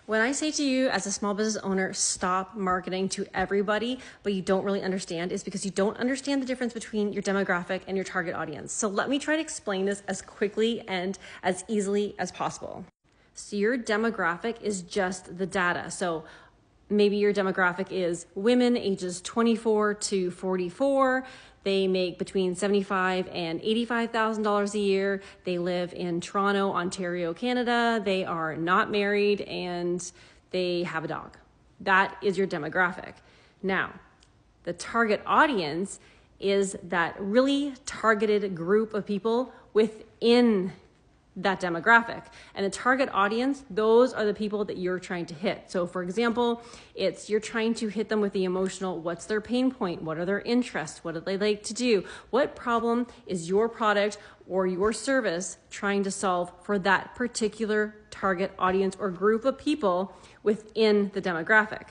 When I say to you as a small business owner, stop marketing to everybody, but you don't really understand, is because you don't understand the difference between your demographic and your target audience. So let me try to explain this as quickly and as easily as possible. So your demographic is just the data. So maybe your demographic is women ages 24 to 44. They make between $75,000 and $85,000 a year. They live in Toronto, Ontario, Canada. They are not married and they have a dog. That is your demographic. Now, the target audience is that really targeted group of people within that demographic. And the target audience, those are the people that you're trying to hit. So for example, you're trying to hit them with the emotional, what's their pain point? What are their interests? What do they like to do? What problem is your product or your service trying to solve for that particular target audience or group of people within the demographic?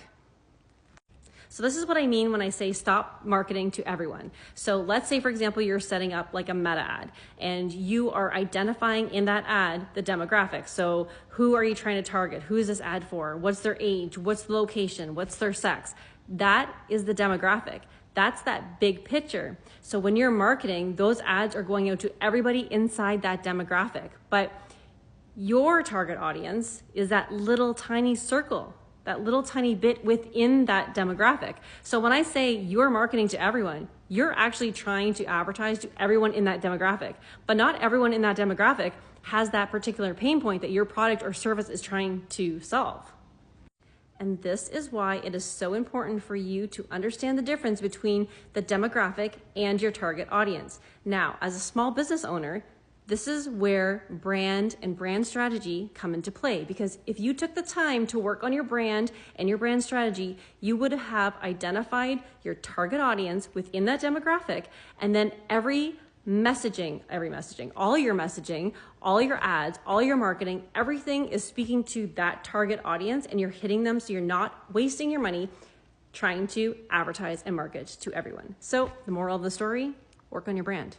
So this is what I mean when I say stop marketing to everyone. So let's say, for example, you're setting up like a meta ad and you are identifying in that ad the demographic. So who are you trying to target? Who is this ad for? What's their age? What's the location? What's their sex? That is the demographic. That's that big picture. So when you're marketing, those ads are going out to everybody inside that demographic. But your target audience is that little tiny circle, that little tiny bit within that demographic. So when I say you're marketing to everyone, you're actually trying to advertise to everyone in that demographic, but not everyone in that demographic has that particular pain point that your product or service is trying to solve. And this is why it is so important for you to understand the difference between the demographic and your target audience. Now, as a small business owner, this is where brand and brand strategy come into play, because if you took the time to work on your brand and your brand strategy, you would have identified your target audience within that demographic, and then all your messaging, all your ads, all your marketing, everything is speaking to that target audience, and you're hitting them so you're not wasting your money trying to advertise and market to everyone. So the moral of the story, work on your brand.